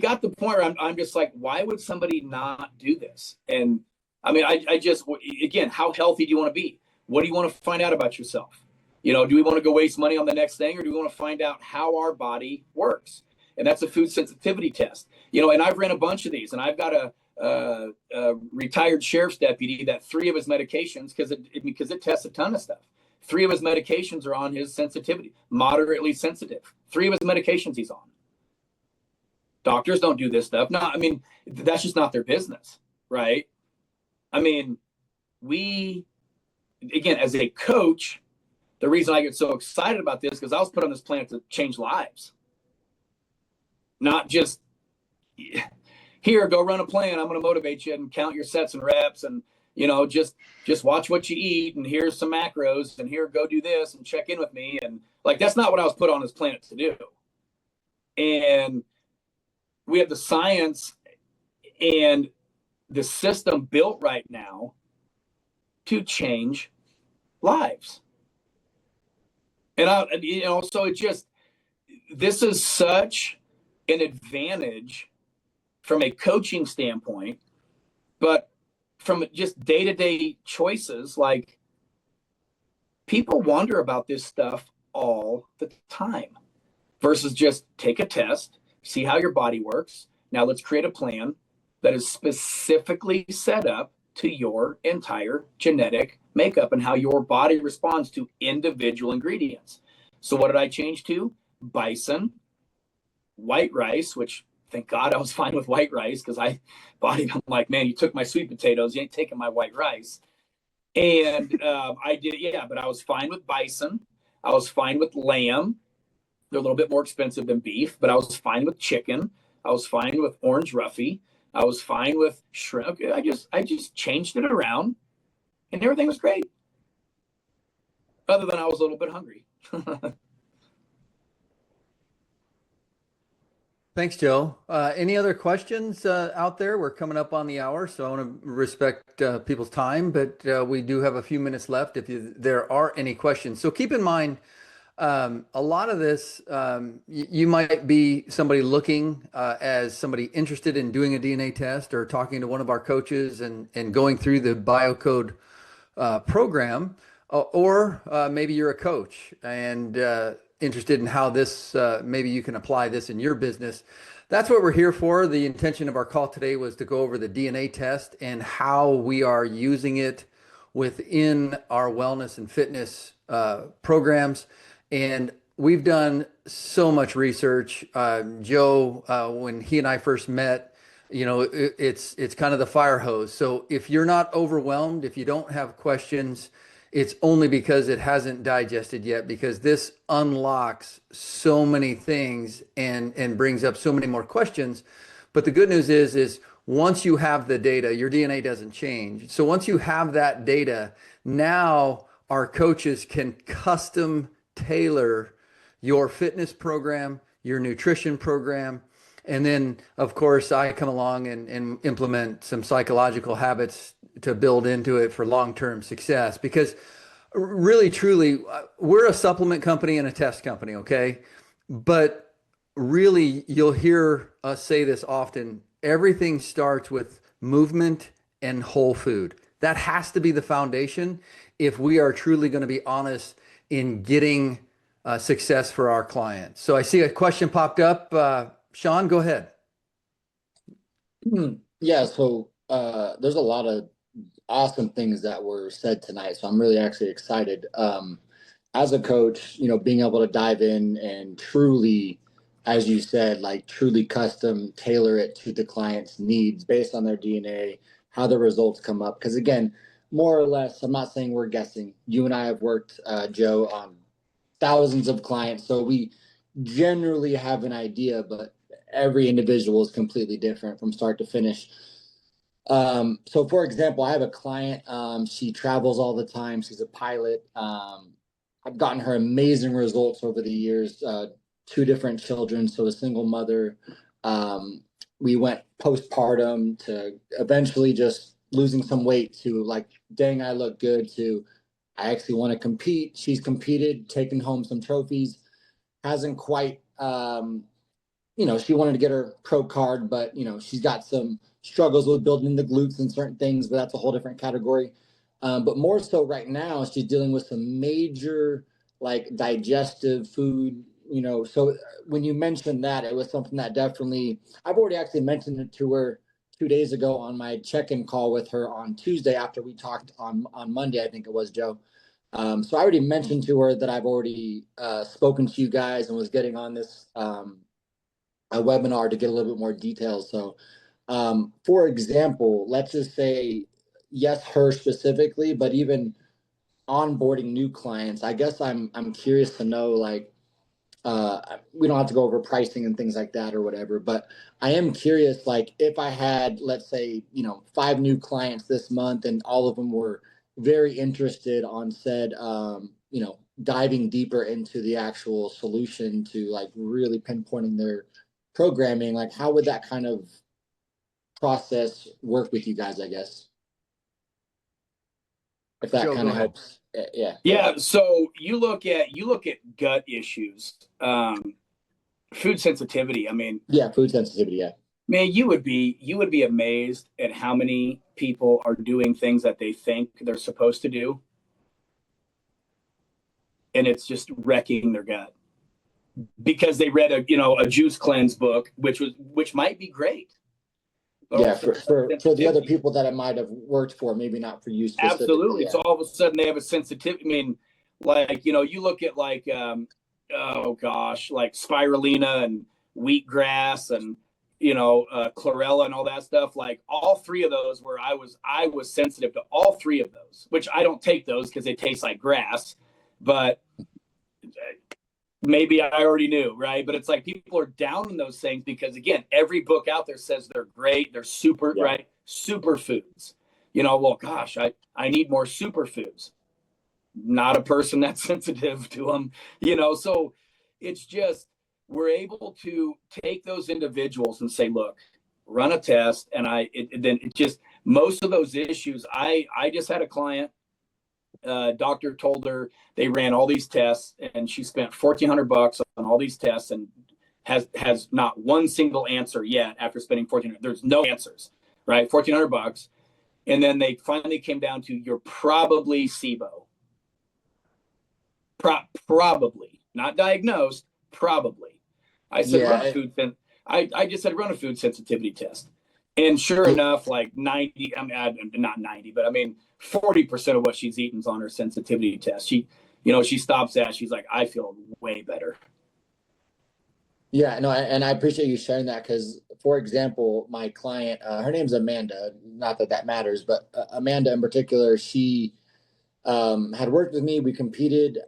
got to the point where I'm just like, why would somebody not do this? And I mean, I just, again, how healthy do you want to be? What do you want to find out about yourself? You know, do we want to go waste money on the next thing, or do we want to find out how our body works? And that's a food sensitivity test. You know, and I've ran a bunch of these, and I've got a retired sheriff's deputy that 3 of his medications, because it tests a ton of stuff. 3 of his medications are on his sensitivity, moderately sensitive. 3 of his medications he's on. Doctors don't do this stuff. No, I mean, that's just not their business, right? I mean, again, as a coach, the reason I get so excited about this is because I was put on this planet to change lives. Not just, here, go run a plan. I'm going to motivate you and count your sets and reps, and, you know, just watch what you eat, and here's some macros, and here, go do this and check in with me. And like, that's not what I was put on this planet to do. And we have the science and the system built right now to change lives. And so this is such an advantage from a coaching standpoint, but from just day-to-day choices, like, people wonder about this stuff all the time versus just take a test, see how your body works. Now let's create a plan that is specifically set up to your entire genetic makeup and how your body responds to individual ingredients. So what did I change to? Bison, white rice, which thank God I was fine with white rice, because I'm like, man, you took my sweet potatoes, you ain't taking my white rice. And I did, but I was fine with bison. I was fine with lamb. They're a little bit more expensive than beef, but I was fine with chicken. I was fine with orange roughy. I was fine with shrimp. I just changed it around and everything was great. Other than I was a little bit hungry. Thanks, Joe. Any other questions out there? We're coming up on the hour, so I want to respect people's time, but we do have a few minutes left if there are any questions. So keep in mind, a lot of this, you might be somebody looking as somebody interested in doing a DNA test or talking to one of our coaches and going through the BioCode program, or maybe you're a coach and interested in how this, maybe you can apply this in your business. That's what we're here for. The intention of our call today was to go over the DNA test and how we are using it within our wellness and fitness programs. And we've done so much research. Joe, when he and I first met, it's kind of the fire hose. So if you're not overwhelmed, if you don't have questions, it's only because it hasn't digested yet, because this unlocks so many things and brings up so many more questions. But the good news is once you have the data, your DNA doesn't change. So once you have that data, now our coaches can custom tailor your fitness program, your nutrition program. And then, of course, I come along and implement some psychological habits to build into it for long-term success. Because really, truly, we're a supplement company and a test company, okay? But really, you'll hear us say this often. Everything starts with movement and whole food. That has to be the foundation if we are truly going to be honest in getting success for our clients. So I see a question popped up. Sean, go ahead. Yeah, so there's a lot of awesome things that were said tonight, so I'm really actually excited. As a coach, being able to dive in and truly, as you said, like truly custom tailor it to the client's needs based on their DNA, how the results come up. Because again, more or less, I'm not saying we're guessing. You and I have worked, Joe, on thousands of clients, so we generally have an idea, but every individual is completely different from start to finish. So for example, I have a client, she travels all the time. She's a pilot. I've gotten her amazing results over the years, 2 different children. So a single mother, we went postpartum to eventually just losing some weight to like, dang, I look good, to I actually want to compete. She's competed, taken home some trophies, hasn't quite, she wanted to get her pro card, but she's got some struggles with building the glutes and certain things, but that's a whole different category. But more so right now, she's dealing with some major like digestive food, so when you mentioned that, it was something that definitely, I've already actually mentioned it to her 2 days ago on my check-in call with her on Tuesday after we talked on Monday, I think it was, Joe. So I already mentioned to her that I've already spoken to you guys and was getting on this a webinar to get a little bit more details. So for example, let's just say, yes, her specifically, but even onboarding new clients, I guess I'm curious to know, like, we don't have to go over pricing and things like that or whatever, but I am curious, like if I had, let's say, 5 new clients this month and all of them were very interested on said, diving deeper into the actual solution to like really pinpointing their programming, like how would that kind of process work with you guys, I guess? If that kind of helps. Yeah. So you look at gut issues, food sensitivity. I mean, food sensitivity. Yeah. Man, you would be amazed at how many people are doing things that they think they're supposed to do, and it's just wrecking their gut because they read a juice cleanse book, which might be great. Yeah, for the other people that it might have worked for, maybe not for you specifically. Absolutely. Yeah. So all of a sudden they have a sensitivity. I mean, like, you look at like, like spirulina and wheatgrass and, chlorella and all that stuff. Like all 3 of those where I was sensitive to all 3 of those, which I don't take those because they taste like grass. But maybe I already knew, right? But it's like people are down in those things because, again, every book out there says they're great, they're super, right? Superfoods. Well, gosh, I need more superfoods. Not a person that's sensitive to them, so it's just, we're able to take those individuals and say, look, run a test. And then it just, most of those issues, I just had a client, doctor told her they ran all these tests and she spent $1,400 on all these tests and has not one single answer yet after spending $1,400. There's no answers, right? $1,400. And then they finally came down to, you're probably SIBO. Probably, not diagnosed, probably. I said, I just said, run a food sensitivity test. And sure enough, like 90, I mean, not 90, but I mean, 40% of what she's eaten is on her sensitivity test. She stops at, she's like, I feel way better. Yeah, no, and I appreciate you sharing that because, for example, my client, her name's Amanda, not that matters, but Amanda in particular, she had worked with me. We competed.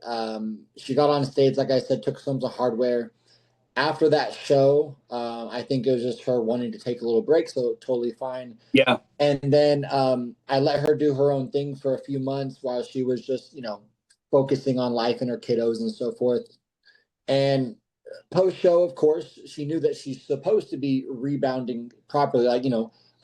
She got on stage, like I said, took some hardware. After that show, I think it was just her wanting to take a little break, so totally fine. Yeah. And then I let her do her own thing for a few months while she was just, focusing on life and her kiddos and so forth. And post-show, of course, she knew that she's supposed to be rebounding properly, like,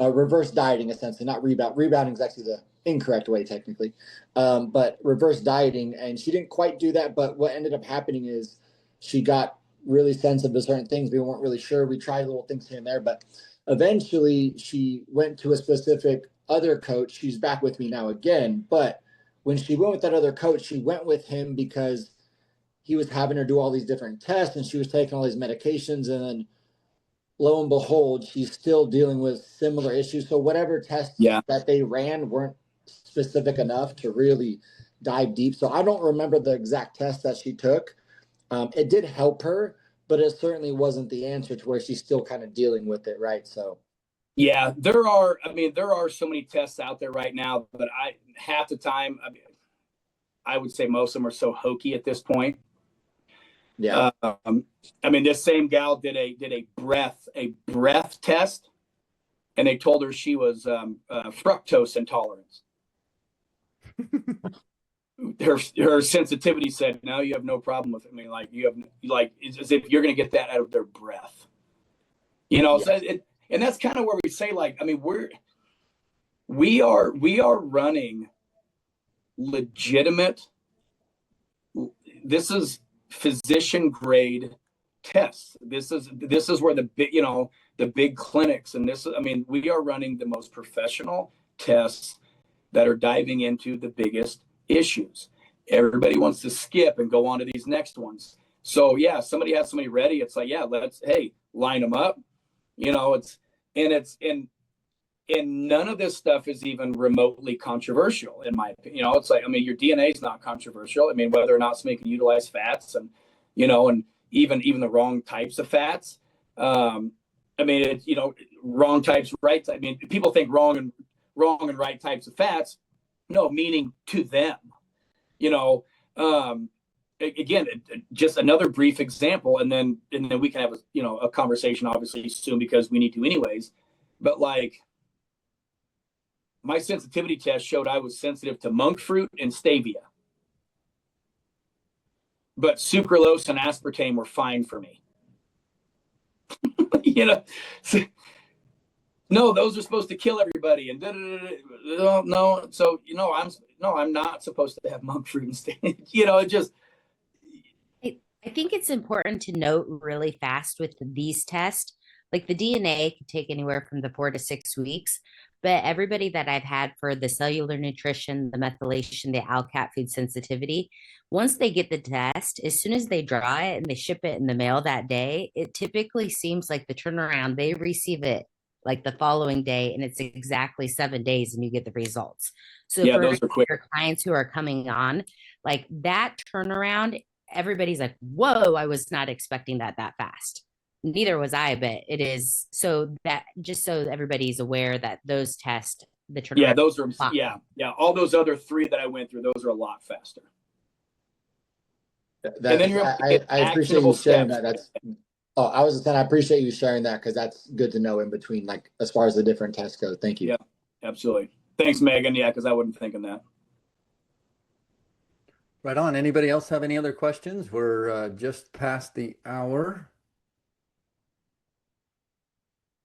reverse dieting, essentially, not rebound. Rebounding is actually the incorrect way, technically, but reverse dieting. And she didn't quite do that. But what ended up happening is she got really sensitive to certain things. We weren't really sure. We tried little things here and there, but eventually she went to a specific other coach. She's back with me now again. But when she went with that other coach, she went with him because he was having her do all these different tests and she was taking all these medications. And then lo and behold, she's still dealing with similar issues. So whatever tests that they ran weren't specific enough to really dive deep. So I don't remember the exact test that she took. It did help her, but it certainly wasn't the answer to where she's still kind of dealing with it, right? So yeah, there are so many tests out there right now, but half the time, I would say most of them are so hokey at this point. Yeah. This same gal did a breath test, and they told her she was fructose intolerant. Her sensitivity said, no, you have no problem with it. I mean, like, you have, like, it's as if you're going to get that out of their breath, So and that's kind of where we say, like, I mean, we are running legitimate, this is physician grade tests. This is where the big clinics, and we are running the most professional tests that are diving into the biggest issues. Everybody wants to skip and go on to these next ones. So yeah, somebody has somebody ready. It's like, yeah, line them up. And none of this stuff is even remotely controversial, in my opinion. It's like, your DNA is not controversial. Whether or not somebody can utilize fats and even the wrong types of fats. Wrong types, right? People think wrong and right types of fats. No, meaning to them. Again, just another brief example, and then we can have a conversation obviously soon because we need to anyways. But like, my sensitivity test showed I was sensitive to monk fruit and stevia, but sucralose and aspartame were fine for me. No, those are supposed to kill everybody, and no. So I'm not supposed to have monk fruit and stevia. It just. I think it's important to note really fast with these tests, like the DNA can take anywhere from the 4 to 6 weeks, but everybody that I've had for the cellular nutrition, the methylation, the ALCAT food sensitivity, once they get the test, as soon as they draw it and they ship it in the mail that day, it typically seems like the turnaround, they receive it like the following day, and it's exactly 7 days and you get the results. So yeah, for those are quick. Your clients who are coming on, like that turnaround, everybody's like, whoa, I was not expecting that fast. Neither was I, but it is so that just so everybody's aware that those tests, the turnaround. Yeah, those are, yeah. All those other 3 that I went through, those are a lot faster. That then you're able to get I appreciate actionable you sharing steps. that. That's I was just saying I appreciate you sharing that because that's good to know in between, like as far as the different tests go. Thank you. Yeah, absolutely. Thanks, Megan. Yeah, because I wasn't thinking that. Right on. Anybody else have any other questions? We're just past the hour.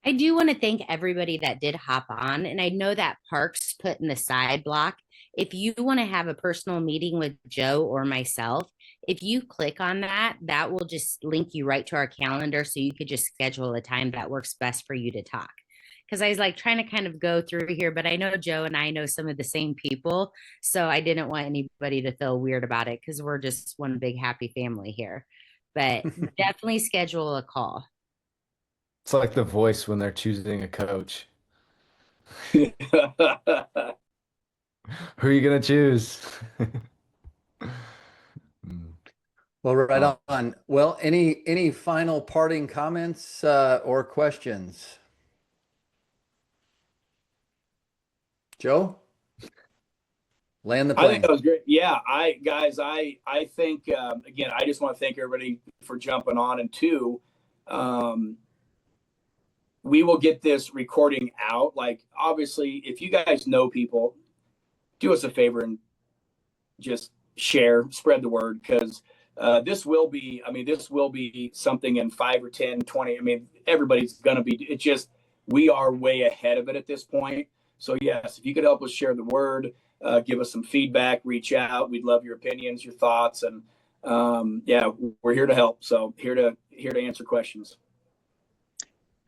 I do want to thank everybody that did hop on. And I know that Parks put in the side block. If you want to have a personal meeting with Joe or myself, if you click on that, that will just link you right to our calendar. So you could just schedule a time that works best for you to talk. Because I was like trying to kind of go through here, but I know Joe and I know some of the same people. So I didn't want anybody to feel weird about it because we're just one big happy family here. But definitely schedule a call. It's like The Voice when they're choosing a coach. Yeah. Who are you gonna choose? Well, right on. Well, any final parting comments or questions? Joe? Land the I think plane. that was great. Yeah, I think again, I just want to thank everybody for jumping on. And two, we will get this recording out. Like, obviously, if you guys know people, do us a favor and just share, spread the word, because this will be, I mean, this will be something in 5 or 10, 20. I mean, everybody's going to be, it's just, we are way ahead of it at this point. So yes, if you could help us share the word, give us some feedback, reach out. We'd love your opinions, your thoughts. And yeah, we're here to help. So here to answer questions.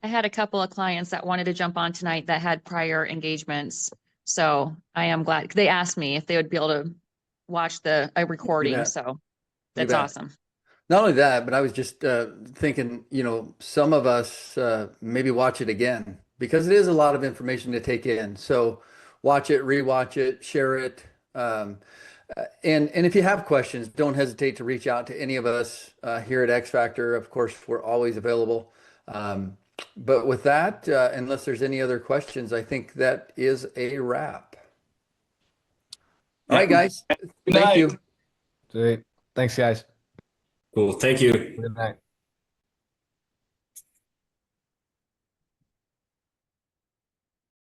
I had a couple of clients that wanted to jump on tonight that had prior engagements. So I am glad they asked me if they would be able to watch a recording. bet. So You that's bet. awesome. Not only that, but I was just thinking, some of us maybe watch it again because it is a lot of information to take in. So watch it, rewatch it, share it. And if you have questions, don't hesitate to reach out to any of us here at X Factor. Of course, we're always available. But with that, unless there's any other questions, I think that is a wrap. All right, guys. Good Thank night. you. Great. Thanks, guys. Cool. Thank you. Good night.